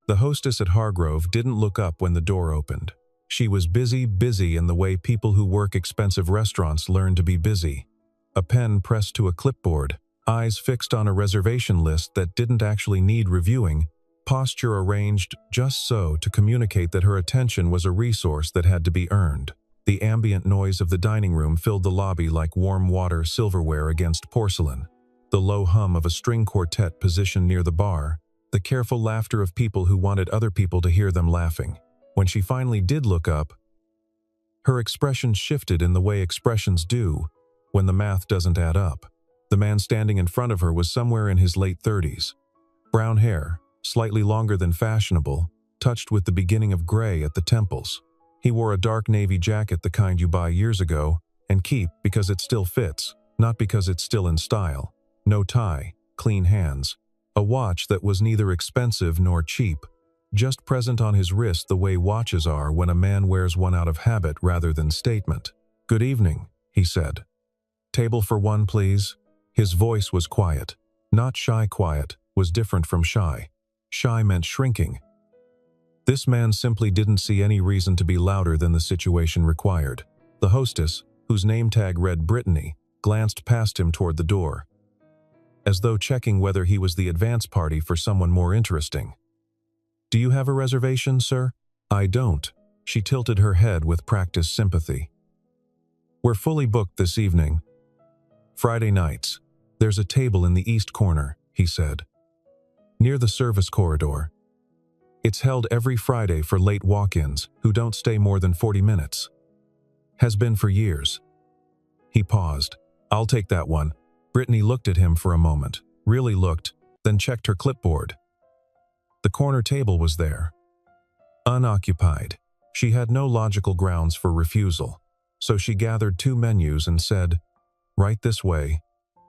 The hostess at Hargrove didn't look up when the door opened. She was busy in the way people who work expensive restaurants learn to be busy. A pen pressed to a clipboard, eyes fixed on a reservation list that didn't actually need reviewing, posture arranged just so to communicate that her attention was a resource that had to be earned. The ambient noise of the dining room filled the lobby like warm water silverware against porcelain. The low hum of a string quartet positioned near the bar, the careful laughter of people who wanted other people to hear them laughing. When she finally did look up, her expression shifted in the way expressions do when the math doesn't add up. The man standing in front of her was somewhere in his late 30s. Brown hair, slightly longer than fashionable, touched with the beginning of gray at the temples. He wore a dark navy jacket, the kind you buy years ago and keep because it still fits, not because it's still in style. No tie, clean hands. A watch that was neither expensive nor cheap, just present on his wrist the way watches are when a man wears one out of habit rather than statement. "Good evening," he said. "Table for one, please." His voice was quiet. Not shy quiet, was different from shy. Shy meant shrinking. This man simply didn't see any reason to be louder than the situation required. The hostess, whose name tag read Brittany, glanced past him toward the door, as though checking whether he was the advance party for someone more interesting. "Do you have a reservation, sir?" "I don't." She tilted her head with practiced sympathy. "We're fully booked this evening. Friday nights. There's a table in the east corner," he said, "near the service corridor. It's held every Friday for late walk-ins who don't stay more than 40 minutes. Has been for years." He paused. "I'll take that one." Brittany looked at him for a moment, really looked, then checked her clipboard. The corner table was there, unoccupied. She had no logical grounds for refusal, so she gathered 2 menus and said, "Right this way,"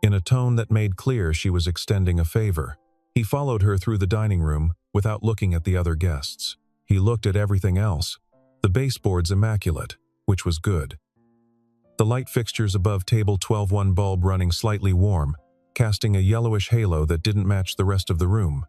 in a tone that made clear she was extending a favor. He followed her through the dining room without looking at the other guests. He looked at everything else. The baseboard's immaculate, which was good. The light fixtures above table 12, one bulb running slightly warm, casting a yellowish halo that didn't match the rest of the room,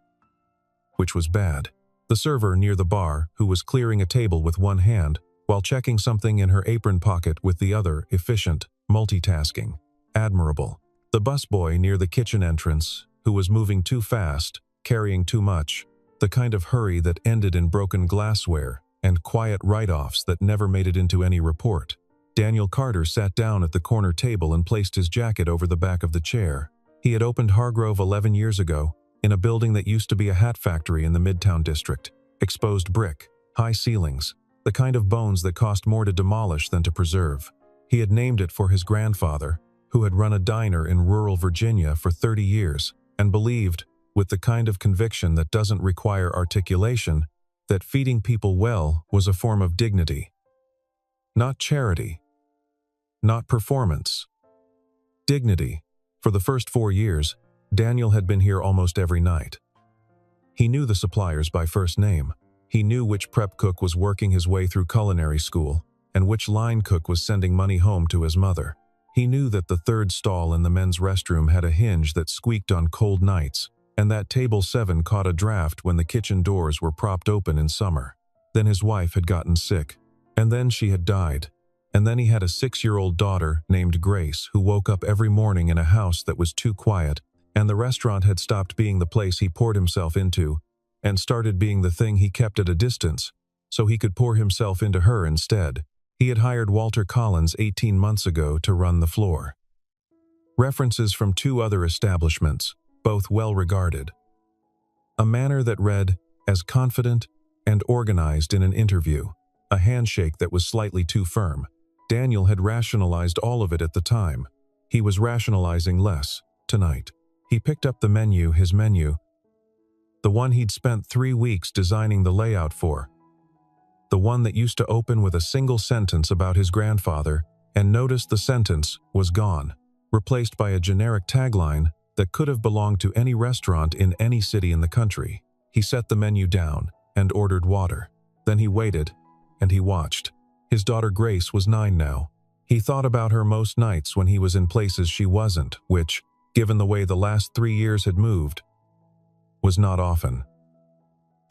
which was bad. The server near the bar, who was clearing a table with one hand while checking something in her apron pocket with the other, efficient, multitasking. Admirable. The busboy near the kitchen entrance, who was moving too fast, carrying too much, the kind of hurry that ended in broken glassware and quiet write-offs that never made it into any report. Daniel Carter sat down at the corner table and placed his jacket over the back of the chair. He had opened Hargrove 11 years ago, in a building that used to be a hat factory in the Midtown district. Exposed brick, high ceilings, the kind of bones that cost more to demolish than to preserve. He had named it for his grandfather, who had run a diner in rural Virginia for 30 years, and believed, with the kind of conviction that doesn't require articulation, that feeding people well was a form of dignity. Not charity. Not performance. Dignity. For the first 4 years, Daniel had been here almost every night. He knew the suppliers by first name. He knew which prep cook was working his way through culinary school, and which line cook was sending money home to his mother. He knew that the third stall in the men's restroom had a hinge that squeaked on cold nights, and that table 7 caught a draft when the kitchen doors were propped open in summer. Then his wife had gotten sick, and then she had died. And then he had a 6-year-old daughter named Grace who woke up every morning in a house that was too quiet, and the restaurant had stopped being the place he poured himself into and started being the thing he kept at a distance, so he could pour himself into her instead. He had hired Walter Collins 18 months ago to run the floor. References from 2 other establishments, both well regarded. A manner that read as confident and organized in an interview. A handshake that was slightly too firm. Daniel had rationalized all of it at the time. He was rationalizing less, tonight. He picked up the menu, his menu. The one he'd spent 3 weeks designing the layout for. The one that used to open with a single sentence about his grandfather, and noticed the sentence was gone, replaced by a generic tagline that could have belonged to any restaurant in any city in the country. He set the menu down and ordered water. Then he waited, and he watched. His daughter Grace was 9 now. He thought about her most nights when he was in places she wasn't, which, given the way the last 3 years had moved, was not often.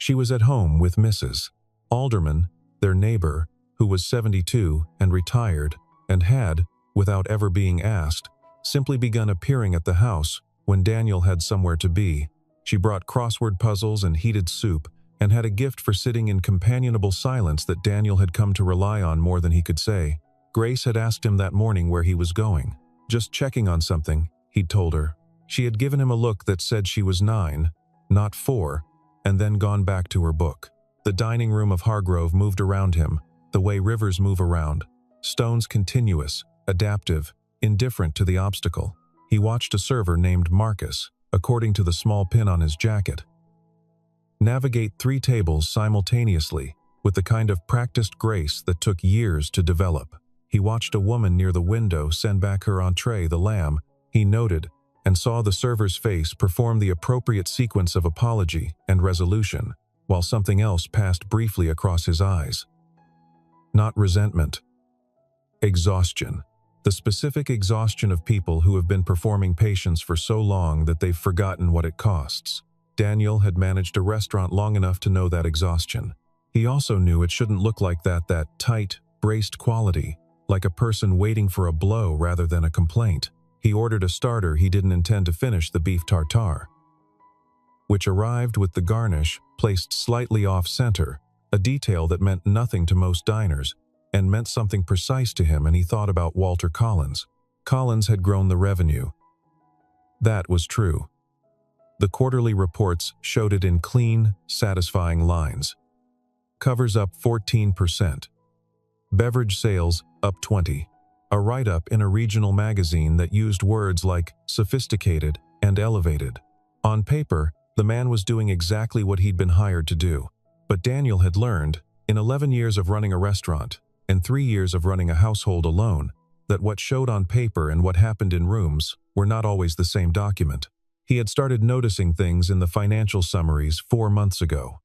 She was at home with Mrs. Alderman, their neighbor, who was 72 and retired, and had, without ever being asked, simply begun appearing at the house when Daniel had somewhere to be. She brought crossword puzzles and heated soup, and had a gift for sitting in companionable silence that Daniel had come to rely on more than he could say. Grace had asked him that morning where he was going. Just checking on something, he'd told her. She had given him a look that said she was 9, not 4, and then gone back to her book. The dining room of Hargrove moved around him, the way rivers move around. Stones continuous, adaptive, indifferent to the obstacle. He watched a server named Marcus, according to the small pin on his jacket, navigate 3 tables simultaneously with the kind of practiced grace that took years to develop. He watched a woman near the window send back her entree, the lamb. He noted and saw the server's face perform the appropriate sequence of apology and resolution, while something else passed briefly across his eyes. Not resentment. Exhaustion. The specific exhaustion of people who have been performing patience for so long that they've forgotten what it costs. Daniel had managed a restaurant long enough to know that exhaustion. He also knew it shouldn't look like that tight, braced quality, like a person waiting for a blow rather than a complaint. He ordered a starter he didn't intend to finish, the beef tartare, which arrived with the garnish placed slightly off-center, a detail that meant nothing to most diners, and meant something precise to him, and he thought about Walter Collins. Collins had grown the revenue. That was true. The quarterly reports showed it in clean, satisfying lines. Covers up 14%. Beverage sales up 20%. A write-up in a regional magazine that used words like sophisticated and elevated. On paper, the man was doing exactly what he'd been hired to do. But Daniel had learned, in 11 years of running a restaurant, and 3 years of running a household alone, that what showed on paper and what happened in rooms were not always the same document. He had started noticing things in the financial summaries 4 months ago.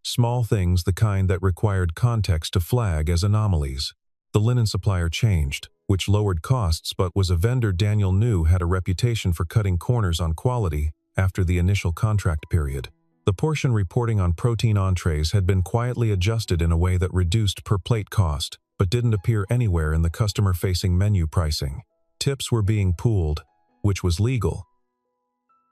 Small things, the kind that required context to flag as anomalies. The linen supplier changed, which lowered costs but was a vendor Daniel knew had a reputation for cutting corners on quality after the initial contract period. The portion reporting on protein entrees had been quietly adjusted in a way that reduced per-plate cost, but didn't appear anywhere in the customer-facing menu pricing. Tips were being pooled, which was legal.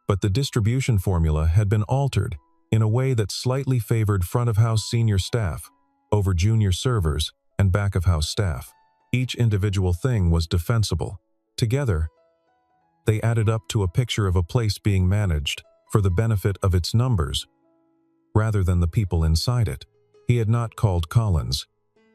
But the distribution formula had been altered in a way that slightly favored front-of-house senior staff over junior servers and back-of-house staff. Each individual thing was defensible. Together, they added up to a picture of a place being managed for the benefit of its numbers, rather than the people inside it. He had not called Collins.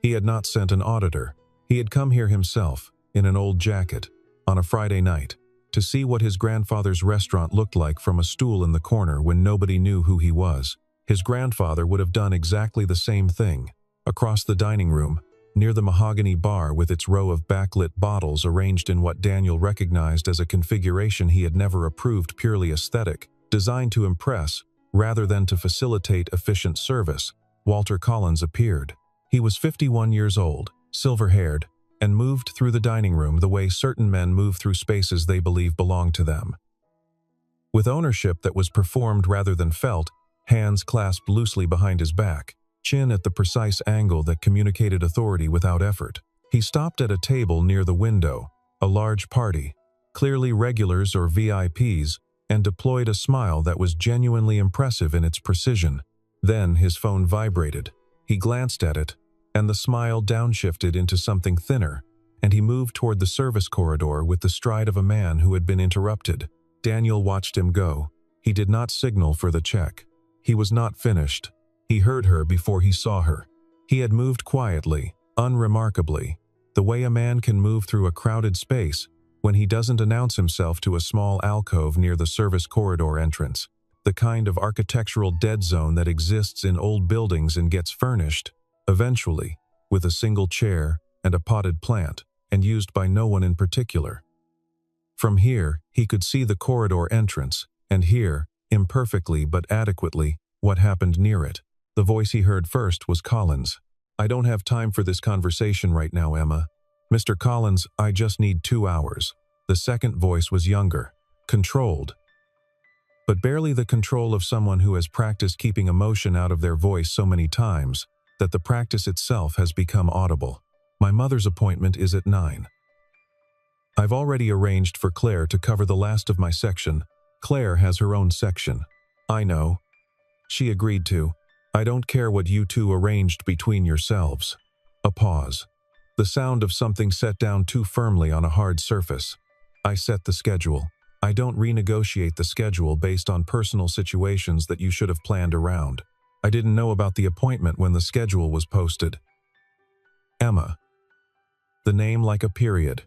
He had not sent an auditor. He had come here himself, in an old jacket, on a Friday night, to see what his grandfather's restaurant looked like from a stool in the corner when nobody knew who he was. His grandfather would have done exactly the same thing. Across the dining room, near the mahogany bar with its row of backlit bottles arranged in what Daniel recognized as a configuration he had never approved, purely aesthetic, designed to impress rather than to facilitate efficient service, Walter Collins appeared. He was 51 years old, silver-haired, and moved through the dining room the way certain men move through spaces they believe belong to them. With ownership that was performed rather than felt, hands clasped loosely behind his back, chin at the precise angle that communicated authority without effort. He stopped at a table near the window, a large party, clearly regulars or VIPs, and deployed a smile that was genuinely impressive in its precision. Then his phone vibrated. He glanced at it, and the smile downshifted into something thinner, and he moved toward the service corridor with the stride of a man who had been interrupted. Daniel watched him go. He did not signal for the check. He was not finished. He heard her before he saw her. He had moved quietly, unremarkably, the way a man can move through a crowded space when he doesn't announce himself to a small alcove near the service corridor entrance, the kind of architectural dead zone that exists in old buildings and gets furnished, eventually, with a single chair and a potted plant, and used by no one in particular. From here, he could see the corridor entrance, and hear, imperfectly but adequately, what happened near it. The voice he heard first was Collins. "I don't have time for this conversation right now, Emma. Mr. Collins, I just need 2 hours." The second voice was younger, controlled. but barely the control of someone who has practiced keeping emotion out of their voice so many times that the practice itself has become audible. My mother's appointment is at 9. I've already arranged for Claire to cover the last of my section. Claire has her own section. I know. She agreed to. I don't care what you two arranged between yourselves. A pause. The sound of something set down too firmly on a hard surface. I set the schedule. I don't renegotiate the schedule based on personal situations that you should have planned around. I didn't know about the appointment when the schedule was posted. Emma. The name like a period.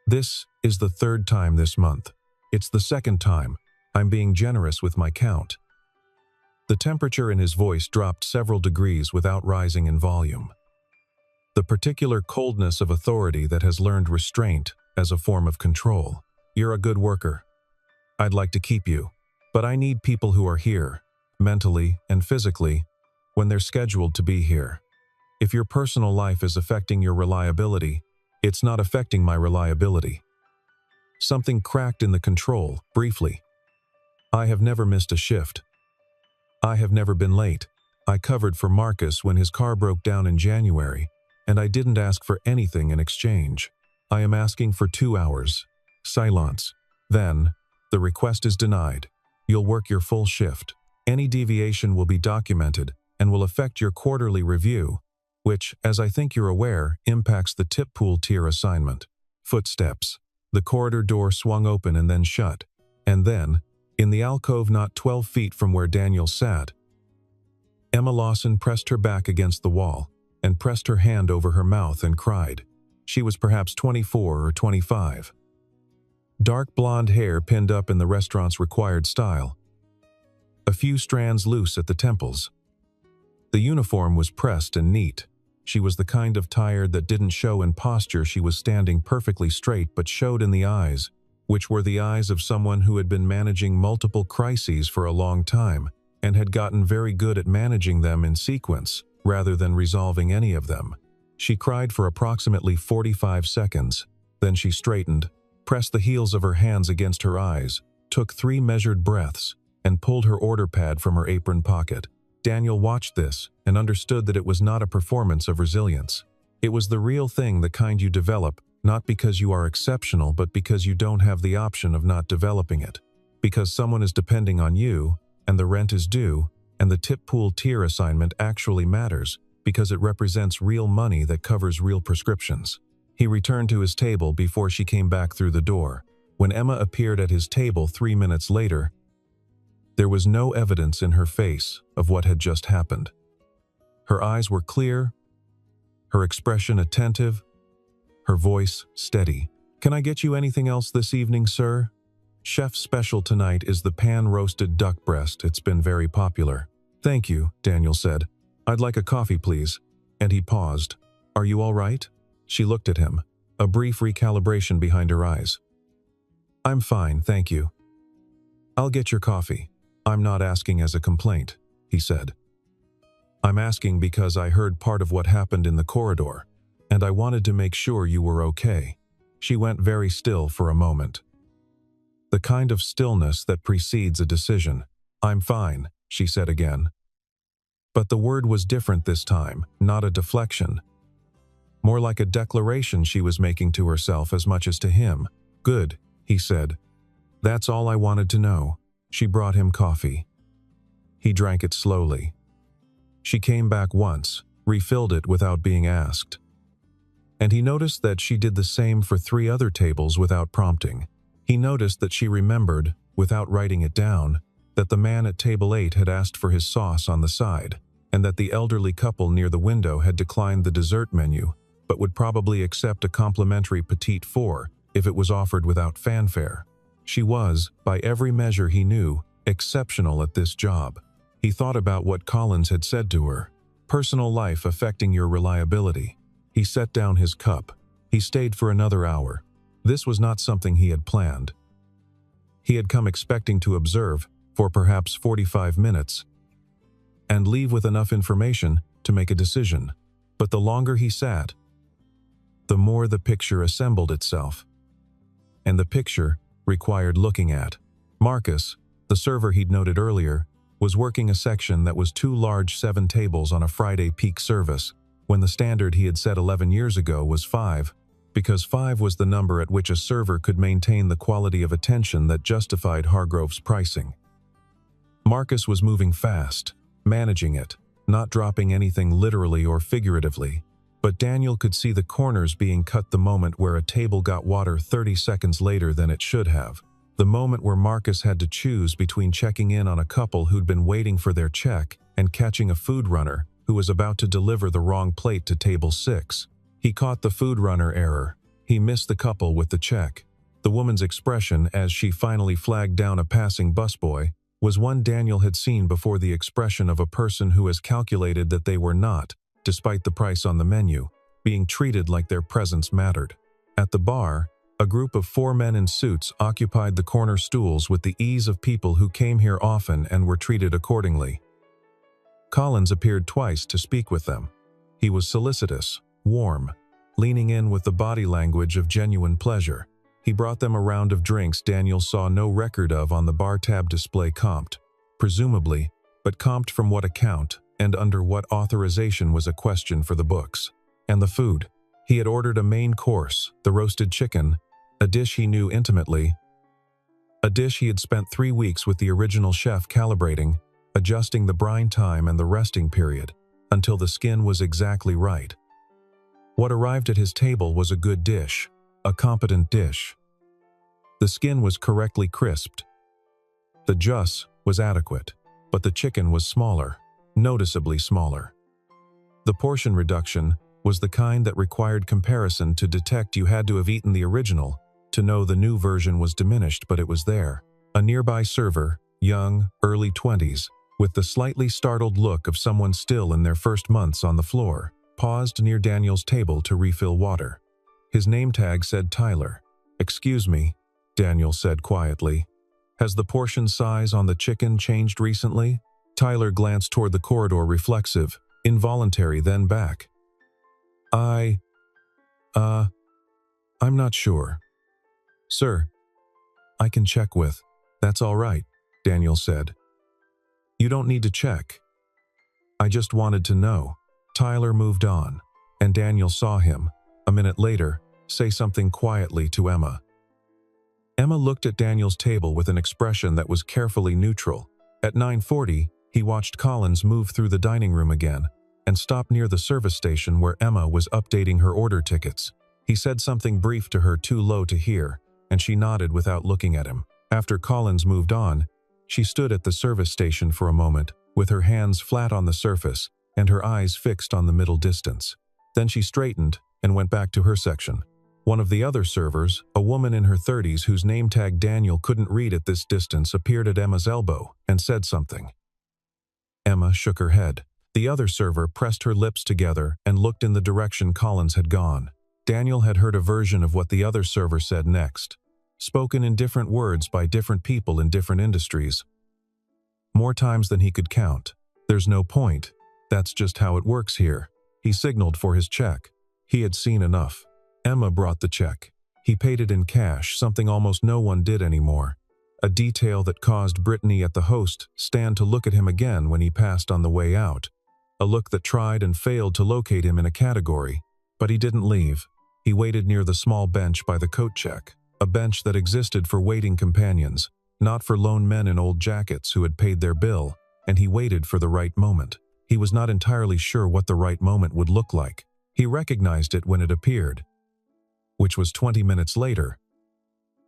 This is the 3rd time this month. It's the 2nd time. I'm being generous with my count. The temperature in his voice dropped several degrees without rising in volume. The particular coldness of authority that has learned restraint as a form of control. You're a good worker. I'd like to keep you, but I need people who are here, mentally and physically, when they're scheduled to be here. If your personal life is affecting your reliability, it's not affecting my reliability. Something cracked in the control, briefly. I have never missed a shift. I have never been late. I covered for Marcus when his car broke down in January, and I didn't ask for anything in exchange. I am asking for 2 hours. Silence. Then, the request is denied. You'll work your full shift. Any deviation will be documented and will affect your quarterly review, which, as I think you're aware, impacts the tip pool tier assignment. Footsteps. The corridor door swung open and then shut. And then, in the alcove not 12 feet from where Daniel sat, Emma Lawson pressed her back against the wall and pressed her hand over her mouth and cried. She was perhaps 24 or 25. Dark blonde hair pinned up in the restaurant's required style. A few strands loose at the temples. The uniform was pressed and neat. She was the kind of tired that didn't show in posture. She was standing perfectly straight but showed in the eyes, which were the eyes of someone who had been managing multiple crises for a long time and had gotten very good at managing them in sequence rather than resolving any of them. She cried for approximately 45 seconds. Then she straightened, pressed the heels of her hands against her eyes, took 3 measured breaths, and pulled her order pad from her apron pocket. Daniel watched this and understood that it was not a performance of resilience. It was the real thing, the kind you develop, not because you are exceptional, but because you don't have the option of not developing it. Because someone is depending on you, and the rent is due, and the tip pool tier assignment actually matters, because it represents real money that covers real prescriptions. He returned to his table before she came back through the door. When Emma appeared at his table 3 minutes later, there was no evidence in her face of what had just happened. Her eyes were clear, her expression attentive, her voice steady. "Can I get you anything else this evening, sir? Chef's special tonight is the pan-roasted duck breast. It's been very popular." "Thank you," Daniel said. "I'd like a coffee, please." And he paused. "Are you all right?" She looked at him, a brief recalibration behind her eyes. "I'm fine, thank you." "I'll get your coffee." "I'm not asking as a complaint," he said. "I'm asking because I heard part of what happened in the corridor, and I wanted to make sure you were okay." She went very still for a moment. The kind of stillness that precedes a decision. "I'm fine," she said again. But the word was different this time, not a deflection. More like a declaration she was making to herself as much as to him. "Good," he said. "That's all I wanted to know." She brought him coffee. He drank it slowly. She came back once, refilled it without being asked. And he noticed that she did the same for 3 other tables without prompting. He noticed that she remembered, without writing it down, that the man at table 8 had asked for his sauce on the side, and that the elderly couple near the window had declined the dessert menu, but would probably accept a complimentary petite four if it was offered without fanfare. She was, by every measure he knew, exceptional at this job. He thought about what Collins had said to her. Personal life affecting your reliability. He set down his cup. He stayed for another hour. This was not something he had planned. He had come expecting to observe for perhaps 45 minutes and leave with enough information to make a decision. But the longer he sat, the more the picture assembled itself. And the picture required looking at. Marcus, The server he'd noted earlier was working a section that was 2 large 7 tables on a Friday peak service, when the standard he had set 11 years ago was 5, because 5 was the number at which a server could maintain the quality of attention that justified Hargrove's pricing. Marcus was moving fast, managing it, not dropping anything literally or figuratively, but Daniel could see the corners being cut the moment where a table got water 30 seconds later than it should have. The moment where Marcus had to choose between checking in on a couple who'd been waiting for their check and catching a food runner who was about to deliver the wrong plate to table 6. He caught the food runner error. He missed the couple with the check. The woman's expression as she finally flagged down a passing busboy was one Daniel had seen before, the expression of a person who has calculated that they were not, despite the price on the menu, being treated like their presence mattered. At the bar, a group of 4 men in suits occupied the corner stools with the ease of people who came here often and were treated accordingly. Collins appeared twice to speak with them. He was solicitous, warm, leaning in with the body language of genuine pleasure. He brought them a round of drinks Daniel saw no record of on the bar tab display, comped, presumably, but comped from what account and under what authorization was a question for the books. And the food. He had ordered a main course, the roasted chicken, a dish he knew intimately, a dish he had spent 3 weeks with the original chef calibrating, adjusting the brine time and the resting period, until the skin was exactly right. What arrived at his table was a good dish, a competent dish. The skin was correctly crisped. The juice was adequate, but the chicken was smaller, noticeably smaller. The portion reduction was the kind that required comparison to detect you had to have eaten the original to know the new version was diminished, but it was there. A nearby server, young, early 20s, with the slightly startled look of someone still in their first months on the floor, paused near Daniel's table to refill water. His name tag said Tyler. "Excuse me," Daniel said quietly. "Has the portion size on the chicken changed recently?" Tyler glanced toward the corridor, reflexive, involuntary, then back. I'm not sure. Sir, I can check with. That's all right, Daniel said. You don't need to check. I just wanted to know. Tyler moved on, and Daniel saw him, a minute later, say something quietly to Emma. Emma looked at Daniel's table with an expression that was carefully neutral. At 9:40, he watched Collins move through the dining room again and stop near the service station where Emma was updating her order tickets. He said something brief to her, too low to hear, and she nodded without looking at him. After Collins moved on, she stood at the service station for a moment, with her hands flat on the surface and her eyes fixed on the middle distance. Then she straightened and went back to her section. One of the other servers, a woman in her 30s whose name tag Daniel couldn't read at this distance, appeared at Emma's elbow and said something. Emma shook her head. The other server pressed her lips together and looked in the direction Collins had gone. Daniel had heard a version of what the other server said next, spoken in different words by different people in different industries. More times than he could count. There's no point. That's just how it works here. He signaled for his check. He had seen enough. Emma brought the check. He paid it in cash, something almost no one did anymore. A detail that caused Brittany at the host stand to look at him again when he passed on the way out. A look that tried and failed to locate him in a category. But he didn't leave. He waited near the small bench by the coat check, a bench that existed for waiting companions, not for lone men in old jackets who had paid their bill, and he waited for the right moment. He was not entirely sure what the right moment would look like. He recognized it when it appeared, which was 20 minutes later.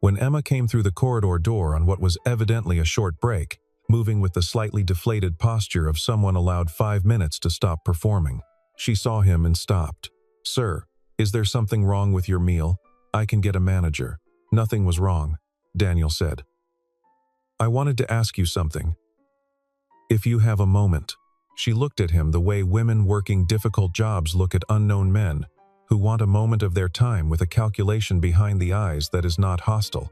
When Emma came through the corridor door on what was evidently a short break, moving with the slightly deflated posture of someone allowed 5 minutes to stop performing, she saw him and stopped. "Sir, is there something wrong with your meal? I can get a manager." "Nothing was wrong," Daniel said. "I wanted to ask you something. If you have a moment." She looked at him the way women working difficult jobs look at unknown men, who want a moment of their time with a calculation behind the eyes that is not hostile.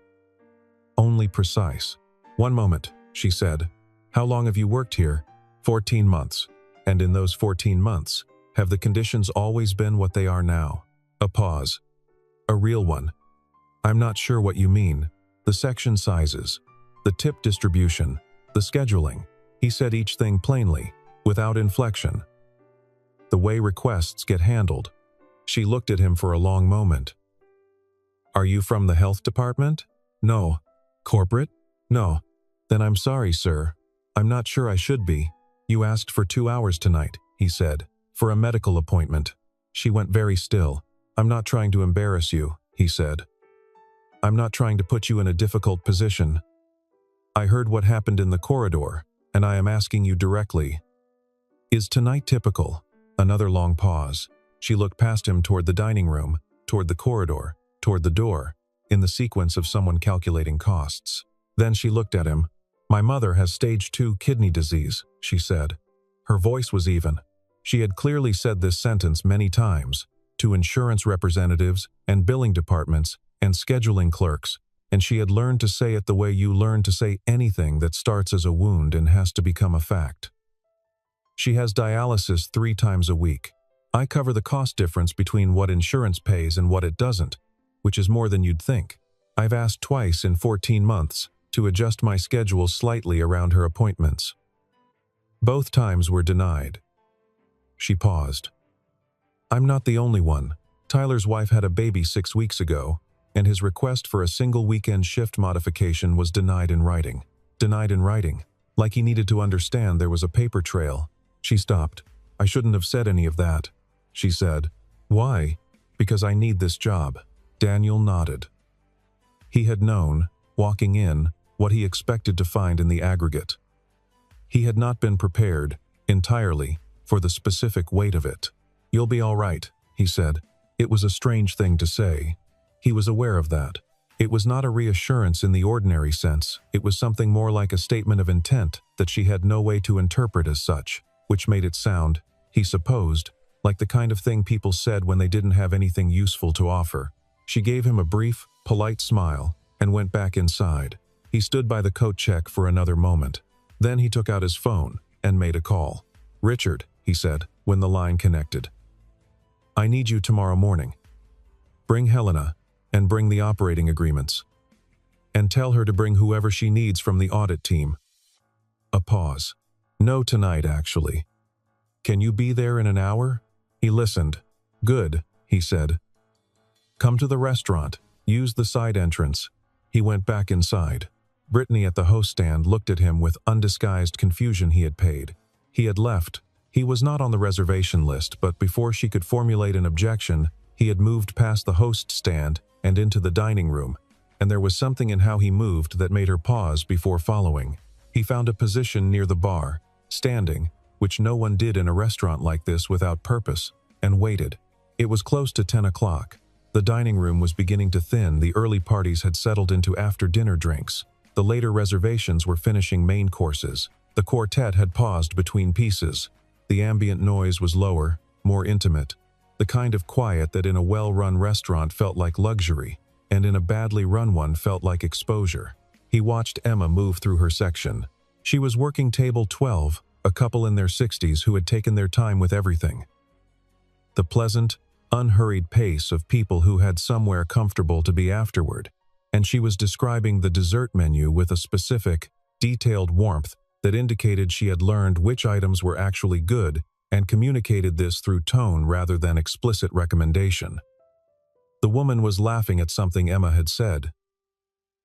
Only precise. "1 moment," she said. "How long have you worked here?" 14 months. "And in those 14 months, have the conditions always been what they are now?" A pause. "A real one." "I'm not sure what you mean." "The section sizes. The tip distribution, the scheduling. He said each thing plainly, without inflection. The way requests get handled. She looked at him for a long moment. Are you from the health department? No. Corporate? No. Then I'm sorry, sir. I'm not sure I should be. You asked for 2 hours tonight, he said, for a medical appointment. She went very still. I'm not trying to embarrass you, he said. I'm not trying to put you in a difficult position. I heard what happened in the corridor, and I am asking you directly. Is tonight typical? Another long pause. She looked past him toward the dining room, toward the corridor, toward the door, in the sequence of someone calculating costs. Then she looked at him. My mother has stage 2 kidney disease, she said. Her voice was even. She had clearly said this sentence many times, to insurance representatives and billing departments and scheduling clerks, and she had learned to say it the way you learn to say anything that starts as a wound and has to become a fact. She has dialysis 3 times a week. I cover the cost difference between what insurance pays and what it doesn't, which is more than you'd think. I've asked twice in 14 months to adjust my schedule slightly around her appointments. Both times were denied. She paused. I'm not the only one. Tyler's wife had a baby 6 weeks ago, and his request for a single weekend shift modification was denied in writing. Denied in writing, like he needed to understand there was a paper trail. She stopped. I shouldn't have said any of that, she said. Why? Because I need this job. Daniel nodded. He had known, walking in, what he expected to find in the aggregate. He had not been prepared, entirely, for the specific weight of it. You'll be all right, he said. It was a strange thing to say. He was aware of that. It was not a reassurance in the ordinary sense. It was something more like a statement of intent that she had no way to interpret as such, which made it sound, he supposed, like the kind of thing people said when they didn't have anything useful to offer. She gave him a brief, polite smile and went back inside. He stood by the coat check for another moment. Then he took out his phone and made a call. Richard, he said, when the line connected. I need you tomorrow morning. Bring Helena, and bring the operating agreements. And tell her to bring whoever she needs from the audit team. A pause. No, tonight, actually. Can you be there in an hour? He listened. Good, he said. Come to the restaurant. Use the side entrance. He went back inside. Brittany at the host stand looked at him with undisguised confusion. He had paid. He had left. He was not on the reservation list, but before she could formulate an objection, he had moved past the host stand and into the dining room, and there was something in how he moved that made her pause before following. He found a position near the bar, standing, which no one did in a restaurant like this without purpose, and waited. It was close to 10 o'clock. The dining room was beginning to thin. The early parties had settled into after-dinner drinks. The later reservations were finishing main courses. The quartet had paused between pieces. The ambient noise was lower, more intimate. The kind of quiet that in a well-run restaurant felt like luxury, and in a badly run one felt like exposure. He watched Emma move through her section. She was working table 12, a couple in their 60s who had taken their time with everything. The pleasant, unhurried pace of people who had somewhere comfortable to be afterward, and she was describing the dessert menu with a specific, detailed warmth that indicated she had learned which items were actually good and communicated this through tone rather than explicit recommendation. The woman was laughing at something Emma had said.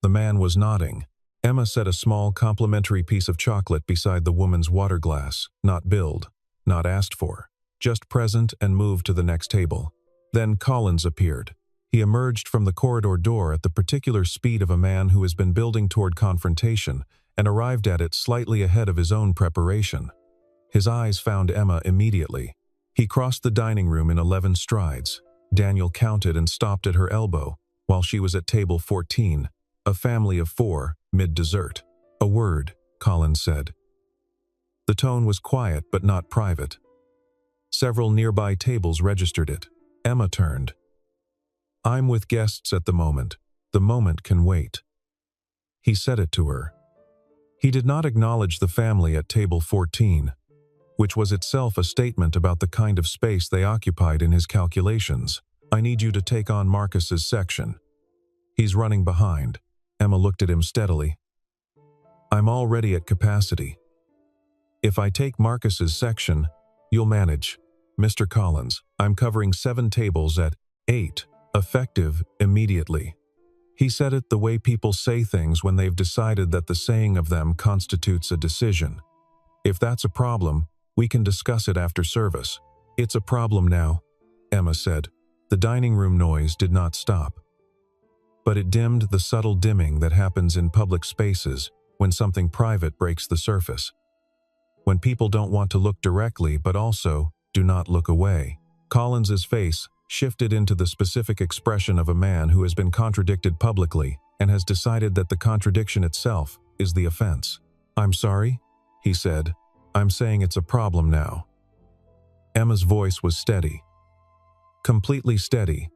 The man was nodding. Emma set a small complimentary piece of chocolate beside the woman's water glass, not billed, not asked for, just present, and moved to the next table. Then Collins appeared. He emerged from the corridor door at the particular speed of a man who has been building toward confrontation and arrived at it slightly ahead of his own preparation. His eyes found Emma immediately. He crossed the dining room in 11 strides. Daniel counted and stopped at her elbow, while she was at table 14, a family of 4, mid-dessert. A word, Collins said. The tone was quiet but not private. Several nearby tables registered it. Emma turned. I'm with guests at the moment. The moment can wait. He said it to her. He did not acknowledge the family at table 14, which was itself a statement about the kind of space they occupied in his calculations. I need you to take on Marcus's section. He's running behind. Emma looked at him steadily. I'm already at capacity. If I take Marcus's section, you'll manage. Mr. Collins, I'm covering 7 tables at 8, effective immediately. He said it the way people say things when they've decided that the saying of them constitutes a decision. If that's a problem, we can discuss it after service. It's a problem now, Emma said. The dining room noise did not stop. But it dimmed the subtle dimming that happens in public spaces when something private breaks the surface. When people don't want to look directly but also do not look away. Collins's face shifted into the specific expression of a man who has been contradicted publicly and has decided that the contradiction itself is the offense. I'm sorry, he said. I'm saying it's a problem now. Emma's voice was steady. Completely steady.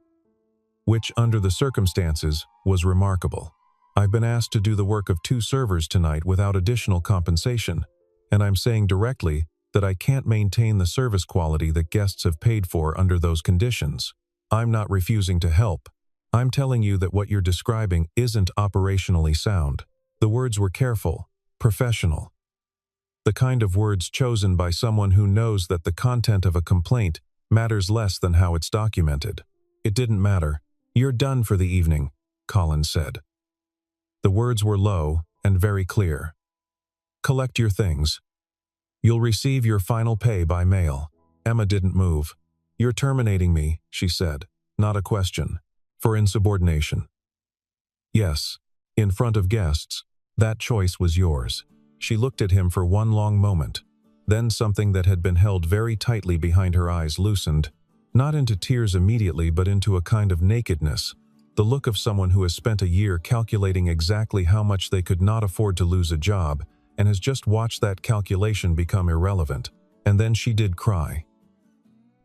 Which, under the circumstances, was remarkable. I've been asked to do the work of 2 servers tonight without additional compensation, and I'm saying directly that I can't maintain the service quality that guests have paid for under those conditions. I'm not refusing to help. I'm telling you that what you're describing isn't operationally sound. The words were careful, professional. The kind of words chosen by someone who knows that the content of a complaint matters less than how it's documented. It didn't matter. You're done for the evening, Collins said. The words were low and very clear. Collect your things. You'll receive your final pay by mail. Emma didn't move. You're terminating me, she said. Not a question. For insubordination. Yes, in front of guests. That choice was yours. She looked at him for one long moment. Then something that had been held very tightly behind her eyes loosened, not into tears immediately but into a kind of nakedness, the look of someone who has spent a year calculating exactly how much they could not afford to lose a job and has just watched that calculation become irrelevant. And then she did cry.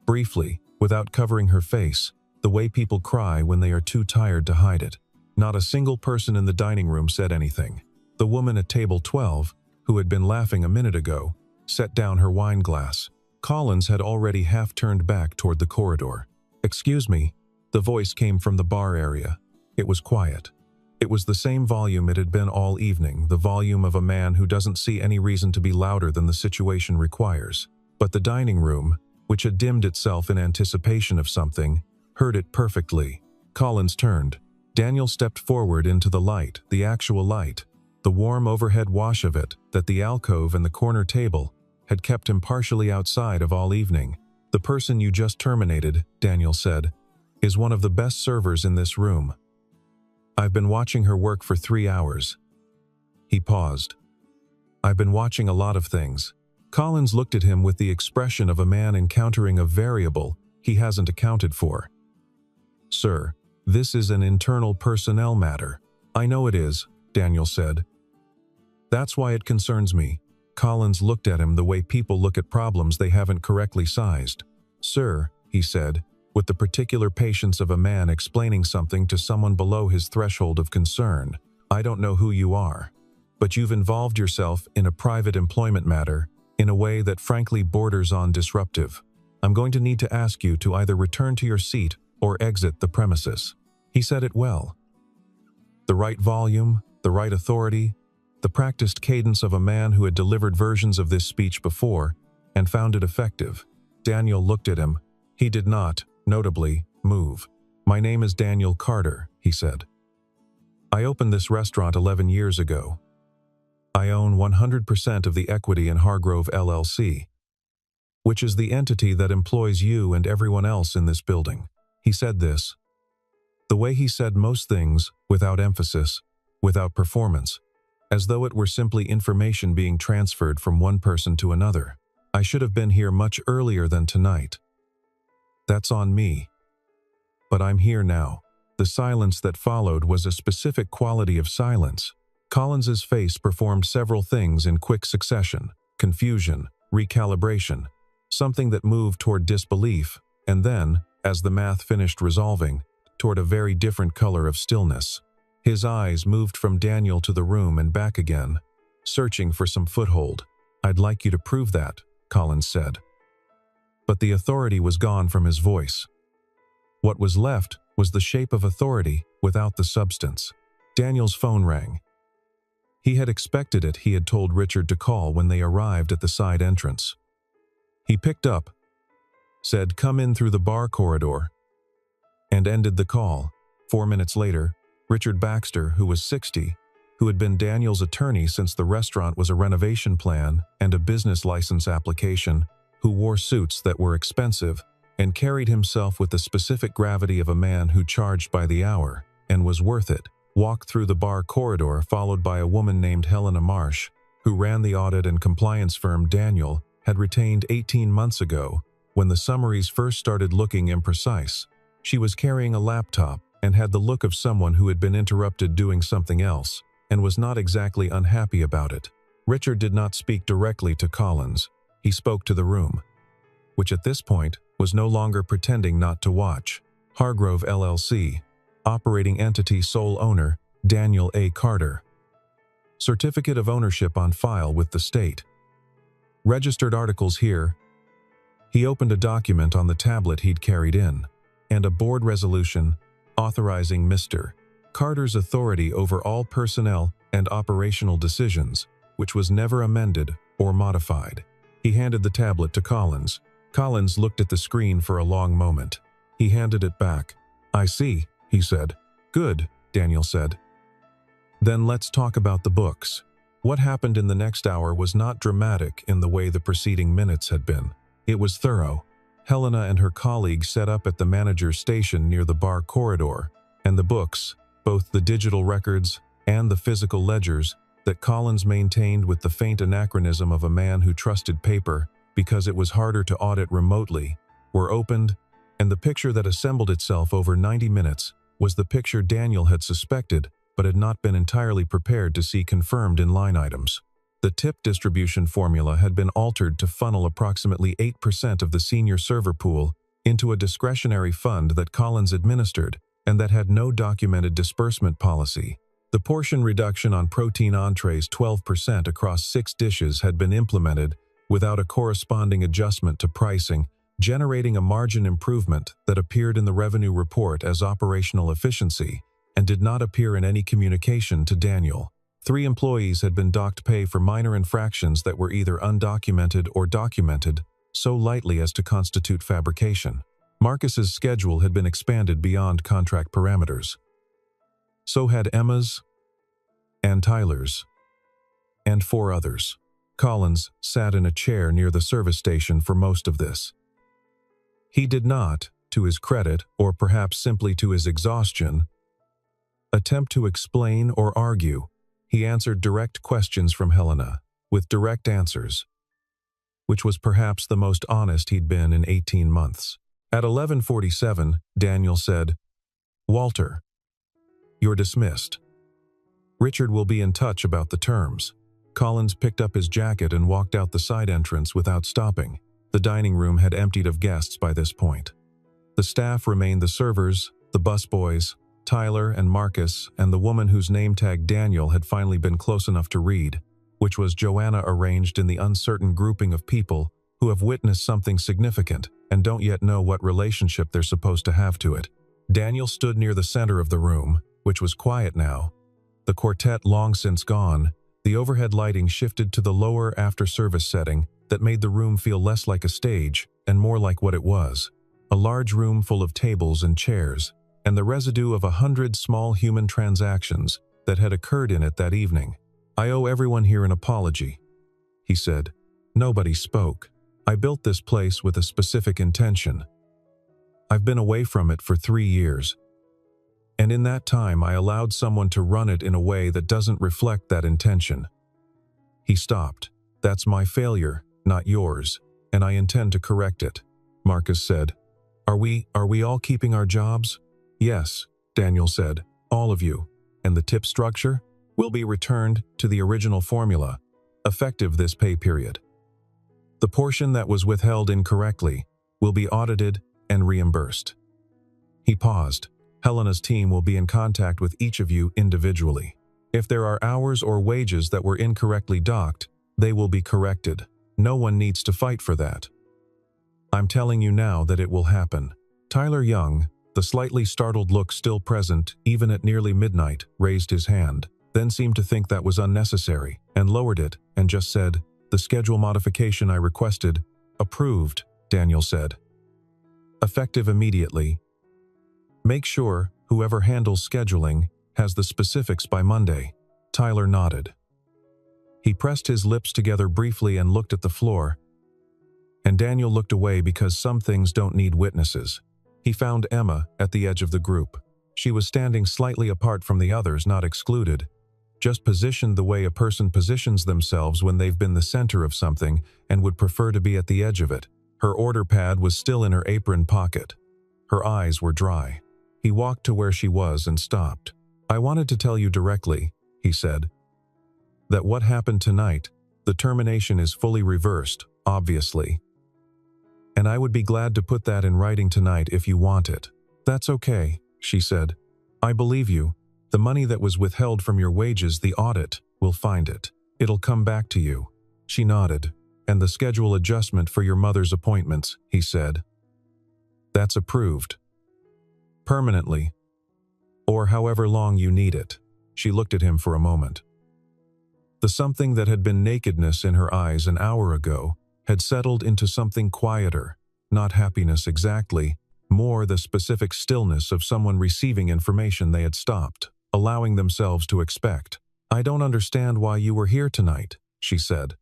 Briefly, without covering her face, the way people cry when they are too tired to hide it. Not a single person in the dining room said anything. The woman at table 12, who had been laughing a minute ago, set down her wine glass. Collins had already half turned back toward the corridor. Excuse me. The voice came from the bar area. It was quiet. It was the same volume it had been all evening, the volume of a man who doesn't see any reason to be louder than the situation requires. But the dining room, which had dimmed itself in anticipation of something, heard it perfectly. Collins turned. Daniel stepped forward into the light, the actual light, the warm overhead wash of it that the alcove and the corner table had kept him partially outside of all evening. The person you just terminated, Daniel said, is one of the best servers in this room. I've been watching her work for 3 hours. He paused. I've been watching a lot of things. Collins looked at him with the expression of a man encountering a variable he hasn't accounted for. Sir, this is an internal personnel matter. I know it is, Daniel said. That's why it concerns me. Collins looked at him the way people look at problems they haven't correctly sized. Sir, he said, with the particular patience of a man explaining something to someone below his threshold of concern, I don't know who you are, but you've involved yourself in a private employment matter in a way that frankly borders on disruptive. I'm going to need to ask you to either return to your seat or exit the premises. He said it well. The right volume, the right authority, the practiced cadence of a man who had delivered versions of this speech before and found it effective. Daniel looked at him. He did not, notably, move. My name is Daniel Carter, he said. I opened this restaurant 11 years ago. I own 100% of the equity in Hargrove LLC, which is the entity that employs you and everyone else in this building. He said this. The way he said most things, without emphasis, without performance, as though it were simply information being transferred from one person to another. I should have been here much earlier than tonight. That's on me. But I'm here now. The silence that followed was a specific quality of silence. Collins's face performed several things in quick succession: confusion, recalibration, something that moved toward disbelief, and then, as the math finished resolving, toward a very different color of stillness. His eyes moved from Daniel to the room and back again, searching for some foothold. I'd like you to prove that, Collins said. But the authority was gone from his voice. What was left was the shape of authority without the substance. Daniel's phone rang. He had expected it. He had told Richard to call when they arrived at the side entrance. He picked up, said, "Come in through the bar corridor," and ended the call. 4 minutes later, Richard Baxter, who was 60, who had been Daniel's attorney since the restaurant was a renovation plan and a business license application, who wore suits that were expensive and carried himself with the specific gravity of a man who charged by the hour and was worth it, walked through the bar corridor followed by a woman named Helena Marsh, who ran the audit and compliance firm Daniel had retained 18 months ago when the summaries first started looking imprecise. She was carrying a laptop and had the look of someone who had been interrupted doing something else and was not exactly unhappy about it. Richard did not speak directly to Collins. He spoke to the room, which at this point was no longer pretending not to watch. Hargrove LLC, operating entity sole owner, Daniel A. Carter. Certificate of ownership on file with the state. Registered articles here. He opened a document on the tablet he'd carried in, and a board resolution authorizing Mr. Carter's authority over all personnel and operational decisions, which was never amended or modified. He handed the tablet to Collins. Collins looked at the screen for a long moment. He handed it back. "I see," he said. "Good," Daniel said. "Then let's talk about the books." What happened in the next hour was not dramatic in the way the preceding minutes had been. It was thorough. Helena and her colleagues set up at the manager's station near the bar corridor, and the books, both the digital records and the physical ledgers that Collins maintained with the faint anachronism of a man who trusted paper because it was harder to audit remotely, were opened, and the picture that assembled itself over 90 minutes was the picture Daniel had suspected but had not been entirely prepared to see confirmed in line items. The tip distribution formula had been altered to funnel approximately 8% of the senior server pool into a discretionary fund that Collins administered and that had no documented disbursement policy. The portion reduction on protein entrees 12% across 6 dishes had been implemented without a corresponding adjustment to pricing, generating a margin improvement that appeared in the revenue report as operational efficiency and did not appear in any communication to Daniel. 3 employees had been docked pay for minor infractions that were either undocumented or documented so lightly as to constitute fabrication. Marcus's schedule had been expanded beyond contract parameters. So had Emma's and Tyler's, and 4 others. Collins sat in a chair near the service station for most of this. He did not, to his credit, or perhaps simply to his exhaustion, attempt to explain or argue. He answered direct questions from Helena, with direct answers, which was perhaps the most honest he'd been in 18 months. At 11:47, Daniel said, "Walter, you're dismissed. Richard will be in touch about the terms." Collins picked up his jacket and walked out the side entrance without stopping. The dining room had emptied of guests by this point. The staff remained the servers, the busboys, Tyler and Marcus, and the woman whose name tag Daniel had finally been close enough to read, which was Joanna, arranged in the uncertain grouping of people who have witnessed something significant and don't yet know what relationship they're supposed to have to it. Daniel stood near the center of the room, which was quiet now. The quartet long since gone, the overhead lighting shifted to the lower after-service setting that made the room feel less like a stage and more like what it was, a large room full of tables and chairs, and the residue of 100 small human transactions that had occurred in it that evening. "I owe everyone here an apology," he said. Nobody spoke. "I built this place with a specific intention. I've been away from it for 3 years. And in that time I allowed someone to run it in a way that doesn't reflect that intention." He stopped. "That's my failure, not yours, and I intend to correct it," Marcus said. Are we all keeping our jobs?" "Yes," Daniel said. "All of you. And the tip structure will be returned to the original formula, effective this pay period. The portion that was withheld incorrectly will be audited and reimbursed." He paused. "Helena's team will be in contact with each of you individually. If there are hours or wages that were incorrectly docked, they will be corrected. No one needs to fight for that. I'm telling you now that it will happen." Tyler Young, the slightly startled look still present even at nearly midnight, raised his hand. then seemed to think that was unnecessary, and lowered it, and just said, "The schedule modification I requested, approved," Daniel said. "Effective immediately. Make sure whoever handles scheduling has the specifics by Monday." Tyler nodded. He pressed his lips together briefly and looked at the floor. And Daniel looked away because some things don't need witnesses. He found Emma at the edge of the group. She was standing slightly apart from the others, not excluded, just positioned the way a person positions themselves when they've been the center of something and would prefer to be at the edge of it. Her order pad was still in her apron pocket. Her eyes were dry. He walked to where she was and stopped. "I wanted to tell you directly," he said, "that what happened tonight, the termination is fully reversed, obviously. And I would be glad to put that in writing tonight if you want it." "That's okay," she said. "I believe you. The money that was withheld from your wages, the audit, will find it. It'll come back to you." She nodded. "And the schedule adjustment for your mother's appointments," he said. "That's approved. Permanently. Or however long you need it." She looked at him for a moment. The something that had been nakedness in her eyes an hour ago had settled into something quieter, not happiness exactly, more the specific stillness of someone receiving information they had stopped, allowing themselves to expect. "I don't understand why you were here tonight," she said.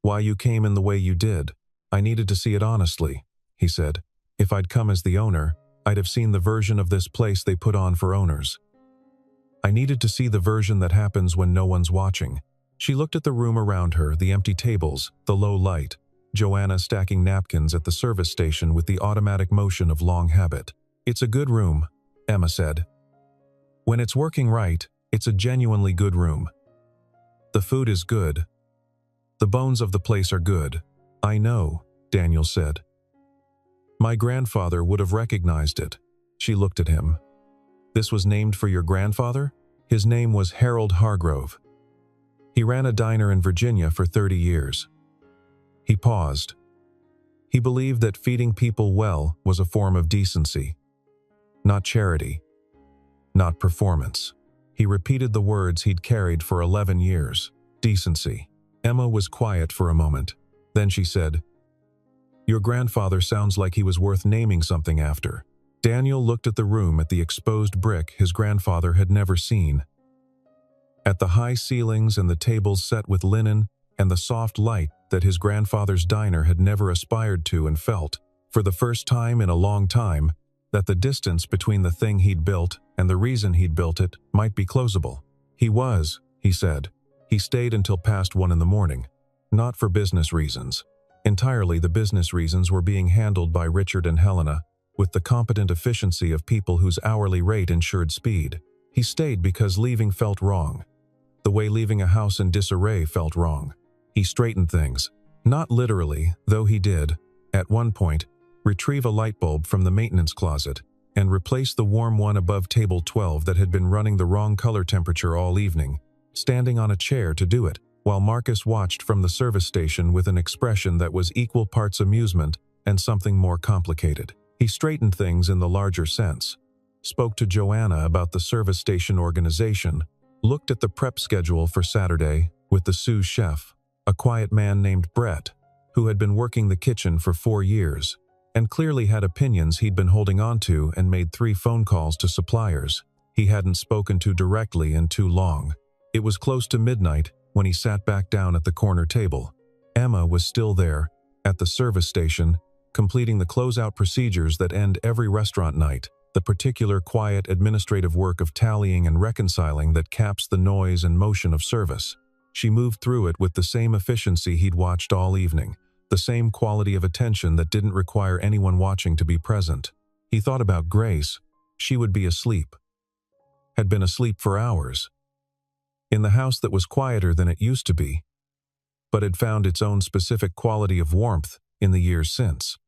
"Why you came in the way you did. I needed to see it honestly," he said. "If I'd come as the owner, I'd have seen the version of this place they put on for owners. I needed to see the version that happens when no one's watching." She looked at the room around her, the empty tables, the low light, Joanna stacking napkins at the service station with the automatic motion of long habit. "It's a good room," Emma said. "When it's working right, it's a genuinely good room. The food is good. The bones of the place are good." "I know," Daniel said. "My grandfather would have recognized it." She looked at him. "This was named for your grandfather?" "His name was Harold Hargrove. He ran a diner in Virginia for 30 years. He paused. He believed that feeding people well was a form of decency, not charity, not performance. He repeated the words he'd carried for 11 years. Decency. Emma was quiet for a moment. Then she said, "Your grandfather sounds like he was worth naming something after." Daniel looked at the room, at the exposed brick his grandfather had never seen, at the high ceilings and the tables set with linen and the soft light that his grandfather's diner had never aspired to, and felt, for the first time in a long time, that the distance between the thing he'd built and the reason he'd built it might be closable. He said. He stayed until past 1 in the morning. Not for business reasons. Entirely the business reasons were being handled by Richard and Helena, with the competent efficiency of people whose hourly rate ensured speed. He stayed because leaving felt wrong. The way leaving a house in disarray felt wrong. He straightened things. Not literally, though he did, at one point, retrieve a light bulb from the maintenance closet and replace the warm one above table 12 that had been running the wrong color temperature all evening, standing on a chair to do it, while Marcus watched from the service station with an expression that was equal parts amusement and something more complicated. He straightened things in the larger sense, spoke to Joanna about the service station organization, looked at the prep schedule for Saturday with the sous chef, a quiet man named Brett, who had been working the kitchen for 4 years, and clearly had opinions he'd been holding on to, and made 3 phone calls to suppliers he hadn't spoken to directly in too long. It was close to midnight when he sat back down at the corner table. Emma was still there, at the service station, completing the closeout procedures that end every restaurant night, the particular quiet administrative work of tallying and reconciling that caps the noise and motion of service. She moved through it with the same efficiency he'd watched all evening, the same quality of attention that didn't require anyone watching to be present. He thought about Grace. She would be asleep. Had been asleep for hours. In the house that was quieter than it used to be, but had found its own specific quality of warmth in the years since.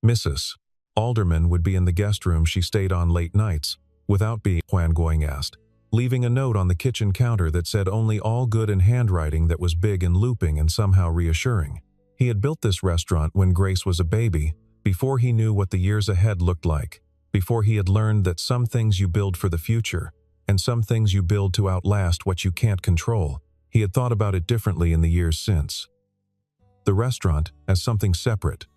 Mrs. Alderman would be in the guest room she stayed on late nights, without being, Juan Going asked, leaving a note on the kitchen counter that said only all good in handwriting that was big and looping and somehow reassuring. He had built this restaurant when Grace was a baby, before he knew what the years ahead looked like, before he had learned that some things you build for the future, and some things you build to outlast what you can't control. He had thought about it differently in the years since. The restaurant as something separate.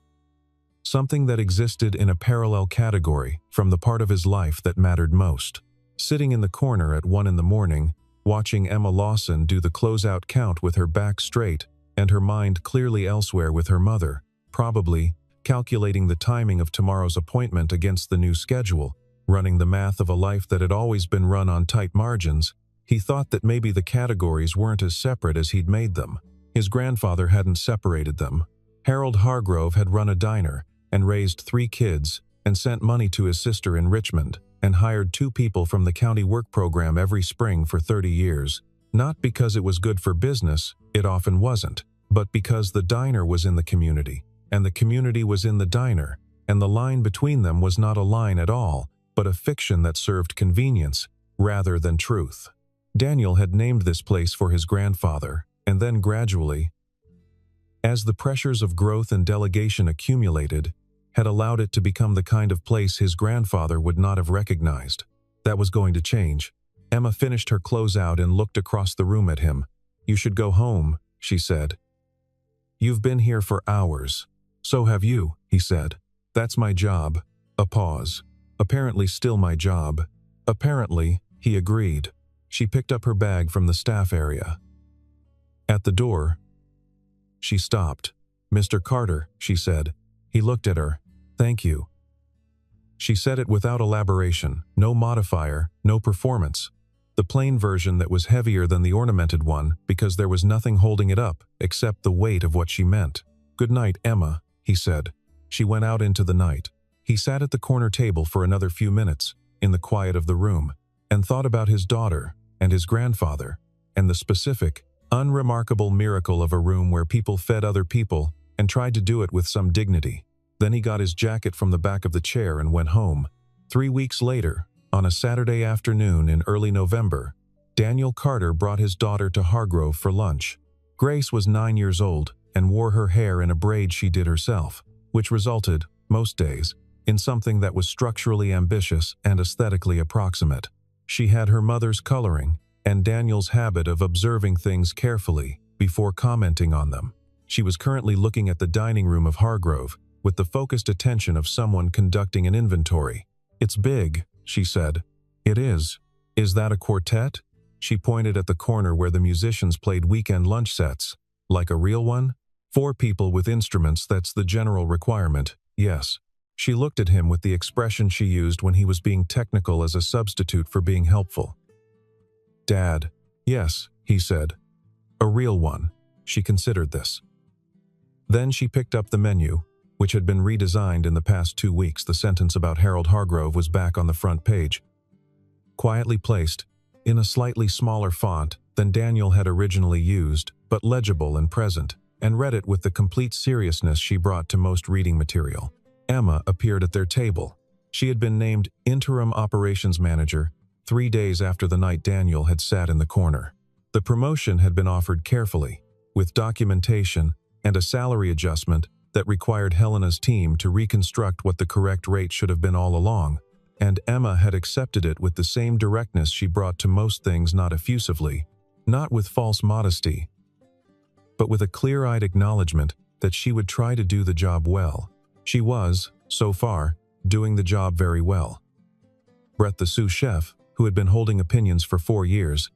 Something that existed in a parallel category from the part of his life that mattered most. Sitting in the corner at 1 in the morning, watching Emma Lawson do the closeout count with her back straight and her mind clearly elsewhere with her mother, probably calculating the timing of tomorrow's appointment against the new schedule, running the math of a life that had always been run on tight margins, he thought that maybe the categories weren't as separate as he'd made them. His grandfather hadn't separated them. Harold Hargrove had run a diner and raised 3 kids and sent money to his sister in Richmond and hired 2 people from the county work program every spring for 30 years. Not because it was good for business, it often wasn't, but because the diner was in the community, and the community was in the diner, and the line between them was not a line at all, but a fiction that served convenience rather than truth. Daniel had named this place for his grandfather, and then gradually, as the pressures of growth and delegation accumulated, had allowed it to become the kind of place his grandfather would not have recognized. That was going to change. Emma finished her closeout and looked across the room at him. "You should go home," she said. "You've been here for hours." "So have you," he said. "That's my job." A pause. "Apparently still my job." "Apparently," he agreed. She picked up her bag from the staff area. At the door, she stopped. "Mr. Carter," she said. He looked at her. "Thank you." She said it without elaboration, no modifier, no performance. The plain version that was heavier than the ornamented one because there was nothing holding it up except the weight of what she meant. "Good night, Emma," he said. She went out into the night. He sat at the corner table for another few minutes, in the quiet of the room, and thought about his daughter and his grandfather, and the specific, unremarkable miracle of a room where people fed other people and tried to do it with some dignity. Then he got his jacket from the back of the chair and went home. 3 weeks later, on a Saturday afternoon in early November, Daniel Carter brought his daughter to Hargrove for lunch. Grace was 9 years old and wore her hair in a braid she did herself, which resulted, most days, in something that was structurally ambitious and aesthetically approximate. She had her mother's coloring and Daniel's habit of observing things carefully before commenting on them. She was currently looking at the dining room of Hargrove with the focused attention of someone conducting an inventory. "It's big," she said. "It is. Is that a quartet?" She pointed at the corner where the musicians played weekend lunch sets. "Like a real one?" "4 people with instruments, that's the general requirement, yes." She looked at him with the expression she used when he was being technical as a substitute for being helpful. "Dad." "Yes," he said. "A real one." She considered this. Then she picked up the menu, which had been redesigned in the past 2 weeks. The sentence about Harold Hargrove was back on the front page, quietly placed, in a slightly smaller font than Daniel had originally used, but legible and present, and read it with the complete seriousness she brought to most reading material. Emma appeared at their table. She had been named interim operations manager 3 days after the night Daniel had sat in the corner. The promotion had been offered carefully, with documentation and a salary adjustment that required Helena's team to reconstruct what the correct rate should have been all along, and Emma had accepted it with the same directness she brought to most things, not effusively, not with false modesty, but with a clear-eyed acknowledgement that she would try to do the job well. She was, so far, doing the job very well. Brett, the sous chef, who had been holding opinions for 4 years,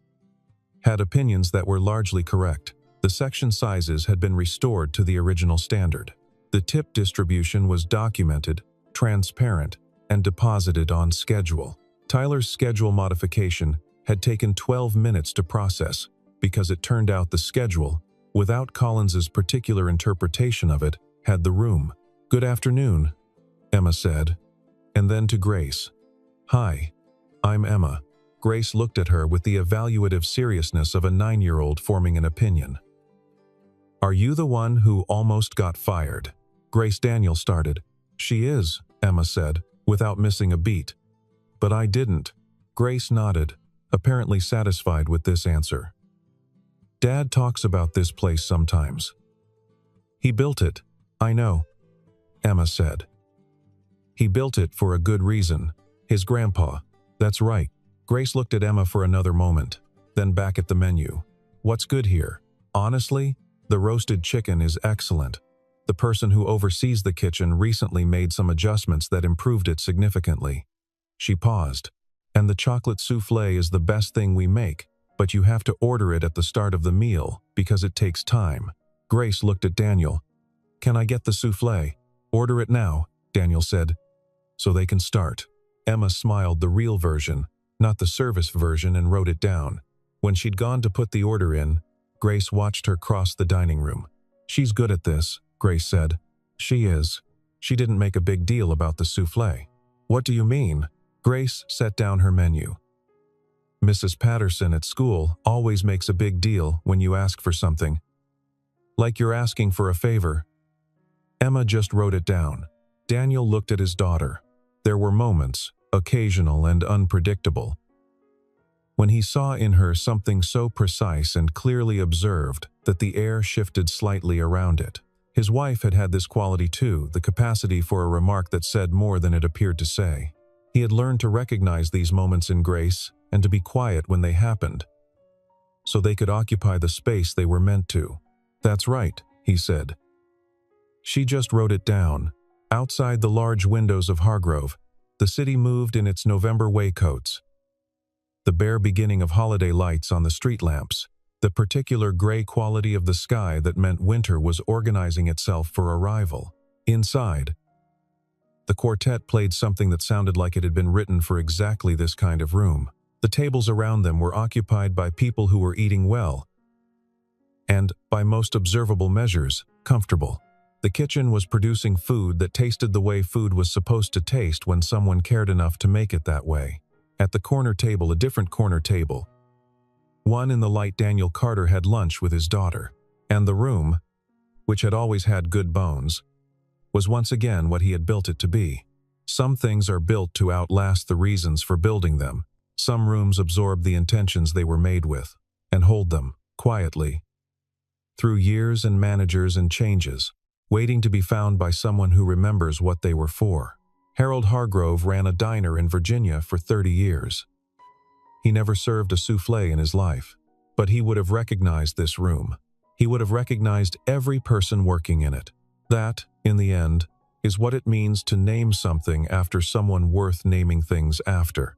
had opinions that were largely correct. The section sizes had been restored to the original standard. The tip distribution was documented, transparent, and deposited on schedule. Tyler's schedule modification had taken 12 minutes to process because it turned out the schedule, without Collins's particular interpretation of it, had the room. "Good afternoon," Emma said, and then to Grace. "Hi, I'm Emma." Grace looked at her with the evaluative seriousness of a 9-year-old forming an opinion. "Are you the one who almost got fired?" Grace Daniel started. "She is," Emma said, without missing a beat. "But I didn't." Grace nodded, apparently satisfied with this answer. "Dad talks about this place sometimes." "He built it, I know," Emma said. "He built it for a good reason. His grandpa." "That's right," Grace looked at Emma for another moment, then back at the menu. What's good here? Honestly, the roasted chicken is excellent. The person who oversees the kitchen recently made some adjustments that improved it significantly. She paused. And the chocolate souffle is the best thing we make, but you have to order it at the start of the meal because it takes time. Grace looked at Daniel. Can I get the souffle? Order it now, Daniel said. So they can start. Emma smiled, the real version, not the service version, and wrote it down. When she'd gone to put the order in, Grace watched her cross the dining room. She's good at this, Grace said. She is. She didn't make a big deal about the souffle. What do you mean? Grace set down her menu. Mrs. Patterson at school always makes a big deal when you ask for something. Like you're asking for a favor. Emma just wrote it down. Daniel looked at his daughter. There were moments, occasional and unpredictable, when he saw in her something so precise and clearly observed that the air shifted slightly around it. His wife had had this quality too, the capacity for a remark that said more than it appeared to say. He had learned to recognize these moments in Grace and to be quiet when they happened, so they could occupy the space they were meant to. That's right, he said. She just wrote it down. Outside the large windows of Hargrove, the city moved in its November waycoats. The bare beginning of holiday lights on the street lamps, the particular gray quality of the sky that meant winter was organizing itself for arrival. Inside, the quartet played something that sounded like it had been written for exactly this kind of room. The tables around them were occupied by people who were eating well and, by most observable measures, comfortable. The kitchen was producing food that tasted the way food was supposed to taste when someone cared enough to make it that way. At the corner table, a different corner table, one in the light, Daniel Carter had lunch with his daughter. And the room, which had always had good bones, was once again what he had built it to be. Some things are built to outlast the reasons for building them. Some rooms absorb the intentions they were made with and hold them, quietly, through years and managers and changes, waiting to be found by someone who remembers what they were for. Harold Hargrove ran a diner in Virginia for 30 years. He never served a souffle in his life, but he would have recognized this room. He would have recognized every person working in it. That, in the end, is what it means to name something after someone worth naming things after.